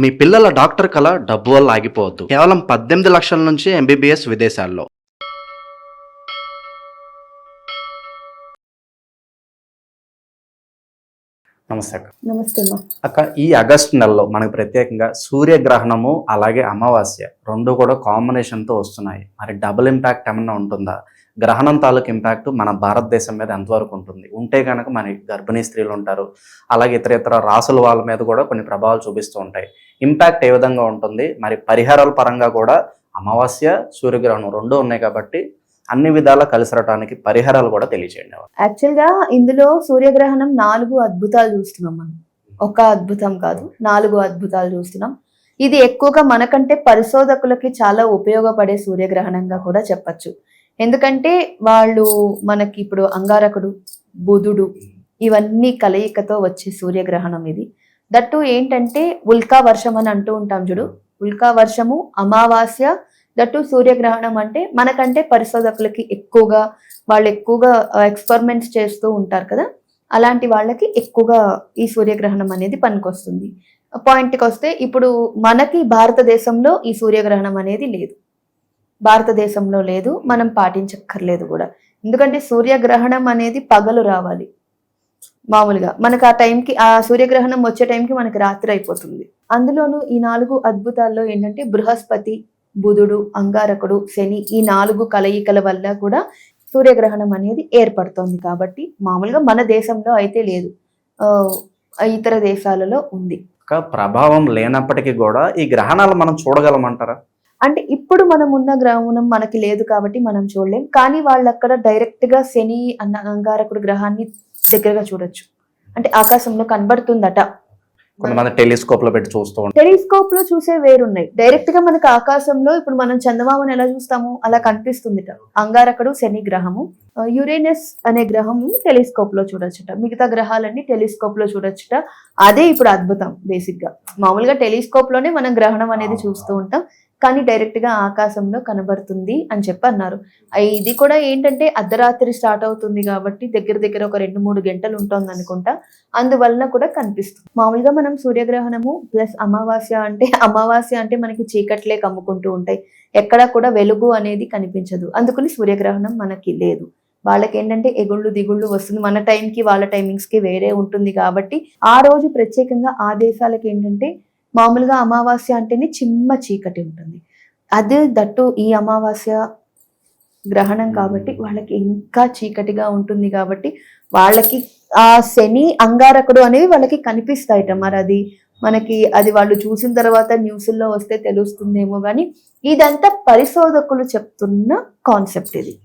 మీ పిల్లల డాక్టర్ కల డబ్బు వల్ల ఆగిపోవద్దు. కేవలం 18 లక్షల నుంచి ఎంబీబీఎస్ విదేశాల్లో. నమస్తే అక్క. నమస్తే అమ్మా. అక్క, ఈ ఆగస్టు నెలలో మనకు ప్రత్యేకంగా సూర్యగ్రహణము అలాగే అమావాస్య రెండు కూడా కాంబినేషన్తో వస్తున్నాయి. మరి డబుల్ ఇంపాక్ట్ ఏమన్నా ఉంటుందా? గ్రహణం తాలూకు ఇంపాక్ట్ మన భారతదేశం మీద ఎంతవరకు ఉంటుంది? ఉంటే కనుక మన గర్భిణీ స్త్రీలు ఉంటారు, అలాగే ఇతర రాసుల వాళ్ళ మీద కూడా కొన్ని ప్రభావాలు చూపిస్తూ ఉంటాయి. ఇంపాక్ట్ ఏ విధంగా ఉంటుంది? మరి పరిహారాల పరంగా కూడా అమావాస్య సూర్యగ్రహణం రెండు ఉన్నాయి కాబట్టి అన్ని విధాలా కలిసి రావడానికి పరిహారాలు కూడా తెలియజేయండి. యాక్చువల్గా ఇందులో సూర్యగ్రహణం 4 అద్భుతాలు చూస్తున్నాం మనం. ఒక అద్భుతం కాదు, 4 అద్భుతాలు చూస్తున్నాం. ఇది ఎక్కువగా మనకంటే పరిశోధకులకి చాలా ఉపయోగపడే సూర్యగ్రహణంగా కూడా చెప్పచ్చు. ఎందుకంటే వాళ్ళు మనకి ఇప్పుడు అంగారకుడు, బుధుడు ఇవన్నీ కలయికతో వచ్చే సూర్యగ్రహణం ఇది. దట్టు ఏంటంటే ఉల్కా వర్షం అని అంటూ ఉంటాం చూడు. ఉల్కా వర్షము, అమావాస్య, దట్టు సూర్యగ్రహణం అంటే మనకంటే పరిశోధకులకి వాళ్ళు ఎక్కువగా ఎక్స్పెరిమెంట్స్ చేస్తూ ఉంటారు కదా, అలాంటి వాళ్ళకి ఎక్కువగా ఈ సూర్యగ్రహణం అనేది పనికొస్తుంది. పాయింట్కి వస్తే ఇప్పుడు మనకి భారతదేశంలో ఈ సూర్యగ్రహణం అనేది లేదు. భారతదేశంలో లేదు, మనం పాటించక్కర్లేదు కూడా. ఎందుకంటే సూర్యగ్రహణం అనేది పగలు రావాలి. మామూలుగా మనకు ఆ టైంకి, ఆ సూర్యగ్రహణం వచ్చే టైంకి మనకి రాత్రి అయిపోతుంది. అందులోనూ ఈ 4 అద్భుతాల్లో ఏంటంటే బృహస్పతి, బుధుడు, అంగారకుడు, శని ఈ 4 కలయికల వల్ల కూడా సూర్యగ్రహణం అనేది ఏర్పడుతోంది. కాబట్టి మామూలుగా మన దేశంలో అయితే లేదు, ఇతర దేశాలలో ఉంది. ప్రభావం లేనప్పటికీ కూడా ఈ గ్రహణాలు మనం చూడగలమంటారా? అంటే ఇప్పుడు మనం ఉన్న గ్రహణం మనకి లేదు కాబట్టి మనం చూడలేం. కానీ వాళ్ళు అక్కడ డైరెక్ట్ గా శని అన్న అంగారకుడు గ్రహాన్ని దగ్గరగా చూడొచ్చు. అంటే ఆకాశంలో కనబడుతుందట. కొంతమంది టెలిస్కోప్ లో పెట్టి చూస్తూ ఉంటారు. టెలిస్కోప్ లో చూసే వేరున్నాయి. డైరెక్ట్ గా మనకి ఆకాశంలో ఇప్పుడు మనం చందమామను ఎలా చూస్తాము అలా కనిపిస్తుందిట. అంగారకుడు శని గ్రహము, యురేనస్ అనే గ్రహము టెలిస్కోప్ లో చూడొచ్చుట. మిగతా గ్రహాలన్నీ టెలిస్కోప్ లో చూడొచ్చుట. అదే ఇప్పుడు అద్భుతం. బేసిక్ గా మామూలుగా టెలిస్కోప్ లోనే మనం గ్రహణం అనేది చూస్తూ ఉంటాం, కానీ డైరెక్ట్ గా ఆకాశంలో కనబడుతుంది అని చెప్పి అన్నారు. ఇది కూడా ఏంటంటే అర్ధరాత్రి స్టార్ట్ అవుతుంది కాబట్టి దగ్గర ఒక 2-3 గంటలు ఉంటుంది అనుకుంటా. అందువలన కూడా కనిపిస్తుంది. మామూలుగా మనం సూర్యగ్రహణము ప్లస్ అమావాస్య అంటే మనకి చీకట్లే కమ్ముకుంటూ ఉంటాయి, ఎక్కడా కూడా వెలుగు అనేది కనిపించదు. అందుకని సూర్యగ్రహణం మనకి లేదు. వాళ్ళకి ఏంటంటే ఎగుళ్ళు దిగుళ్ళు వస్తుంది. మన టైంకి వాళ్ళ టైమింగ్స్ కి వేరే ఉంటుంది కాబట్టి ఆ రోజు ప్రత్యేకంగా ఆ దేశాలకి ఏంటంటే మామూలుగా అమావాస్య అంటేనే చిమ్మ చీకటి ఉంటుంది. అదే దట్టు ఈ అమావాస్య గ్రహణం కాబట్టి వాళ్ళకి ఇంకా చీకటిగా ఉంటుంది. కాబట్టి వాళ్ళకి ఆ శని అంగారకుడు అనేవి వాళ్ళకి కనిపిస్తాయట. మరి అది వాళ్ళు చూసిన తర్వాత న్యూస్లో వస్తే తెలుస్తుందేమో కానీ ఇదంతా పరిశోధకులు చెప్తున్న కాన్సెప్ట్ ఇది.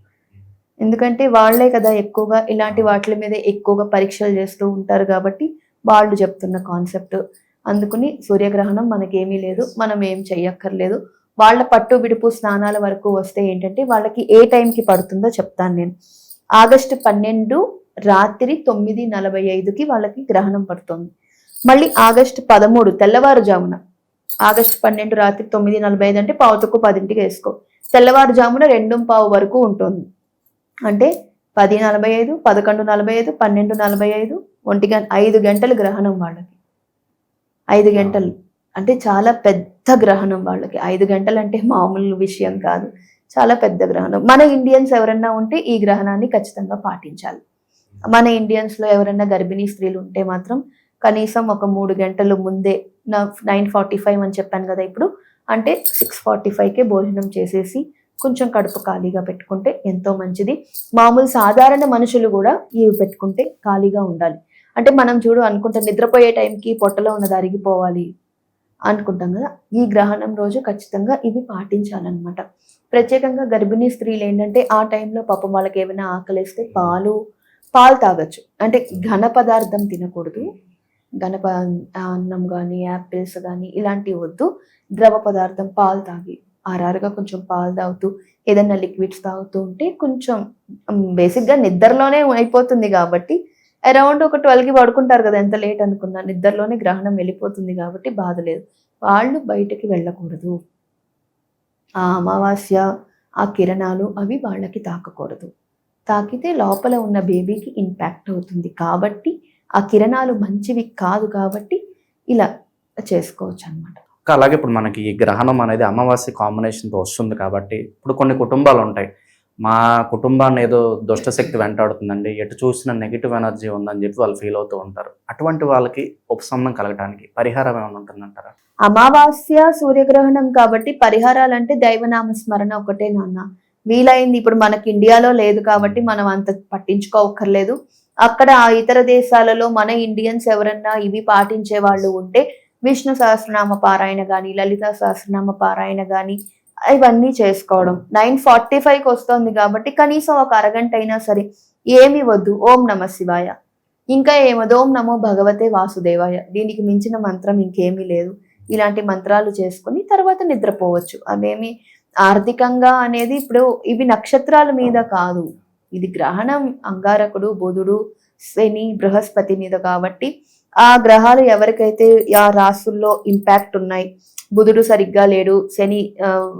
ఎందుకంటే వాళ్లే కదా ఎక్కువగా ఇలాంటి వాటి మీద ఎక్కువగా పరీక్షలు చేస్తూ ఉంటారు కాబట్టి వాళ్ళు చెప్తున్న కాన్సెప్ట్. అందుకని సూర్యగ్రహణం మనకేమీ లేదు, మనం ఏం చెయ్యక్కర్లేదు. వాళ్ళ పట్టు విడుపు స్నానాల వరకు వస్తే ఏంటంటే వాళ్ళకి ఏ టైంకి పడుతుందో చెప్తాను నేను. ఆగస్టు 12 రాత్రి 9:45కి వాళ్ళకి గ్రహణం పడుతుంది. మళ్ళీ ఆగస్టు 13 తెల్లవారుజామున, ఆగస్టు 12 రాత్రి 9:45 అంటే 9:10కి వేసుకో, తెల్లవారుజామున 2:15 వరకు ఉంటుంది. అంటే 10:45, 11:45, 12:45, 5 గంటలు గ్రహణం వాళ్ళకి. 5 గంటలు అంటే చాలా పెద్ద గ్రహణం వాళ్ళకి. 5 గంటలు అంటే మామూలు విషయం కాదు, చాలా పెద్ద గ్రహణం. మన ఇండియన్స్ ఎవరన్నా ఉంటే ఈ గ్రహణాన్ని ఖచ్చితంగా పాటించాలి. మన ఇండియన్స్లో ఎవరైనా గర్భిణీ స్త్రీలు ఉంటే మాత్రం కనీసం ఒక 3 గంటలు ముందే, 9:45 అని చెప్పాను కదా ఇప్పుడు, అంటే 6:45కే భోజనం చేసేసి కొంచెం కడుపు ఖాళీగా పెట్టుకుంటే ఎంతో మంచిది. మామూలు సాధారణ మనుషులు కూడా ఇవి పెట్టుకుంటే ఖాళీగా ఉండాలి. అంటే మనం అనుకుంటాం నిద్రపోయే టైంకి పొట్టలో ఉన్నది అరిగిపోవాలి అనుకుంటాం కదా, ఈ గ్రహణం రోజు ఖచ్చితంగా ఇవి పాటించాలన్నమాట. ప్రత్యేకంగా గర్భిణీ స్త్రీలు ఏంటంటే ఆ టైంలో పాపం వాళ్ళకి ఏమైనా ఆకలిస్తే పాలు తాగొచ్చు. అంటే ఘన పదార్థం తినకూడదు. అన్నం కానీ యాపిల్స్ కానీ ఇలాంటివి వద్దు. ద్రవ పదార్థం పాలు తాగి ఆరారుగా కొంచెం పాలు తాగుతూ ఏదైనా లిక్విడ్స్ తాగుతూ ఉంటే కొంచెం బేసిక్గా నిద్రలోనే అయిపోతుంది కాబట్టి అరౌండ్ ఒక 12కి పడుకుంటారు కదా, ఎంత లేట్ అనుకున్నా నిద్రలోనే గ్రహణం వెళ్ళిపోతుంది కాబట్టి బాధ లేదు. వాళ్ళు బయటకి వెళ్ళకూడదు. ఆ అమావాస్య ఆ కిరణాలు అవి వాళ్ళకి తాకకూడదు. తాకితే లోపల ఉన్న బేబీకి ఇంపాక్ట్ అవుతుంది. కాబట్టి ఆ కిరణాలు మంచివి కాదు కాబట్టి ఇలా చేసుకోవచ్చు అన్నమాట. ఇంకా అలాగే ఇప్పుడు మనకి ఈ గ్రహణం అనేది అమావాస్య కాంబినేషన్తో వస్తుంది కాబట్టి ఇప్పుడు కొన్ని కుటుంబాలు ఉంటాయి, మా కుటుంబాన్ని ఏదో దుష్టశక్తి వెంటాడుతుందండి, ఎటు చూసిన నెగిటివ్ ఎనర్జీ ఉందని చెప్పి వాళ్ళు ఫీల్ అవుతూ ఉంటారు. అటువంటి వాళ్ళకి ఉపశమనం కలగడానికి పరిహారం ఏమైనా ఉంటుందంటారా? అమావాస్య సూర్యగ్రహణం కాబట్టి పరిహారాలంటే దైవనామ స్మరణ ఒకటే నాన్న. వీలైంది ఇప్పుడు మనకి ఇండియాలో లేదు కాబట్టి మనం అంత పట్టించుకోవక్కర్లేదు. అక్కడ ఆ ఇతర దేశాలలో మన ఇండియన్స్ ఎవరన్నా ఇవి పాటించే వాళ్ళు ఉంటే విష్ణు సహస్రనామ పారాయణ గాని, లలిత సహస్రనామ పారాయణ గాని ఇవన్నీ చేసుకోవడం. 9:45కి వస్తుంది కాబట్టి కనీసం ఒక అరగంట అయినా సరే ఏమి వద్దు, ఓం నమ శివాయ, ఇంకా ఏమదో ఓం నమో భగవతే వాసుదేవాయ, దీనికి మించిన మంత్రం ఇంకేమీ లేదు. ఇలాంటి మంత్రాలు చేసుకుని తర్వాత నిద్రపోవచ్చు. అవేమి ఆర్థికంగా అనేది ఇప్పుడు ఇవి నక్షత్రాల మీద కాదు, ఇది గ్రహణం అంగారకుడు, బుధుడు, శని, బృహస్పతి మీద కాబట్టి ఆ గ్రహాలు ఎవరికైతే ఆ రాసుల్లో ఇంపాక్ట్ ఉన్నాయి, బుధుడు సరిగ్గా లేడు, శని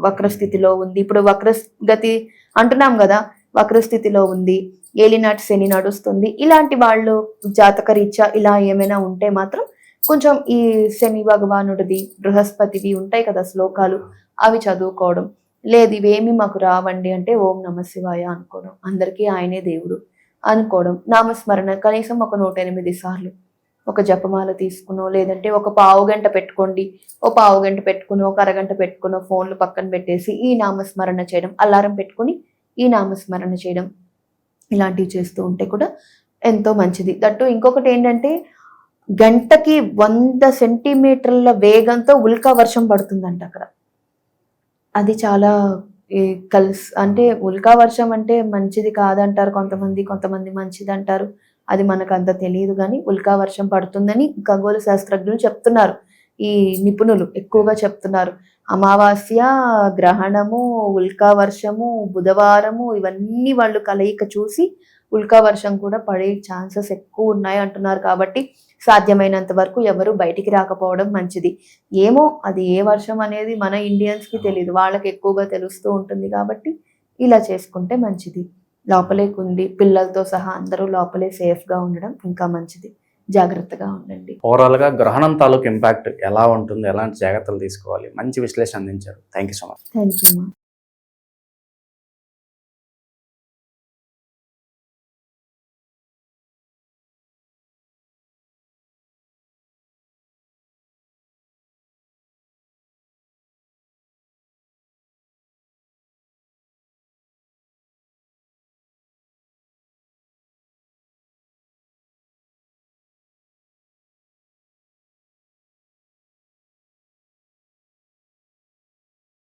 వక్రస్థితిలో ఉంది, ఇప్పుడు వక్రగతి అంటున్నాం కదా, వక్రస్థితిలో ఉంది, ఏలినాటి శని నడుస్తుంది, ఇలాంటి వాళ్ళు జాతక రీత్యా ఇలా ఏమైనా ఉంటే మాత్రం కొంచెం ఈ శని భగవానుడిది, బృహస్పతివి ఉంటాయి కదా శ్లోకాలు, అవి చదువుకోవడం. లేదు ఇవేమి మాకు రావండి అంటే ఓం నమ శివాయ అనుకోవడం, అందరికీ ఆయనే దేవుడు అనుకోవడం. నామస్మరణ కనీసం ఒక 108 సార్లు ఒక జపమాల తీసుకునో, లేదంటే ఒక పావు గంట పెట్టుకోండి, ఓ పావు గంట పెట్టుకునో, ఒక అరగంట పెట్టుకునో, ఫోన్లు పక్కన పెట్టేసి ఈ నామస్మరణ చేయడం, అలారం పెట్టుకుని ఈ నామస్మరణ చేయడం, ఇలాంటివి చేస్తూ ఉంటే కూడా ఎంతో మంచిది. దట్టు ఇంకొకటి ఏంటంటే గంటకి 100 సెంటీమీటర్ల వేగంతో ఉల్కా వర్షం పడుతుందంట అక్కడ. అది చాలా అంటే ఉల్కా వర్షం అంటే మంచిది కాదంటారు కొంతమంది మంచిది అంటారు. అది మనకు అంత తెలియదు కానీ ఉల్కా వర్షం పడుతుందని ఖగోళ శాస్త్రజ్ఞులు చెప్తున్నారు. ఈ నిపుణులు ఎక్కువగా చెప్తున్నారు. అమావాస్య, గ్రహణము, ఉల్కా వర్షము, బుధవారము ఇవన్నీ వాళ్ళు కలయిక చూసి ఉల్కా వర్షం కూడా పడే ఛాన్సెస్ ఎక్కువ ఉన్నాయి అంటున్నారు. కాబట్టి సాధ్యమైనంత వరకు ఎవరు బయటికి రాకపోవడం మంచిది. ఏమో అది ఏ వర్షం అనేది మన ఇండియన్స్కి తెలియదు, వాళ్ళకి ఎక్కువగా తెలుస్తూ ఉంటుంది. కాబట్టి ఇలా చేసుకుంటే మంచిది. లోపలే ఉండి పిల్లలతో సహా అందరూ లోపలే సేఫ్గా ఉండడం ఇంకా మంచిది. జాగ్రత్తగా ఉండండి. ఓవరాల్గా గ్రహణం తాలూకు ఇంపాక్ట్ ఎలా ఉంటుంది, ఎలాంటి జాగ్రత్తలు తీసుకోవాలి, మంచి విశ్లేషణ అందించారు. Thank you so much. Thank you.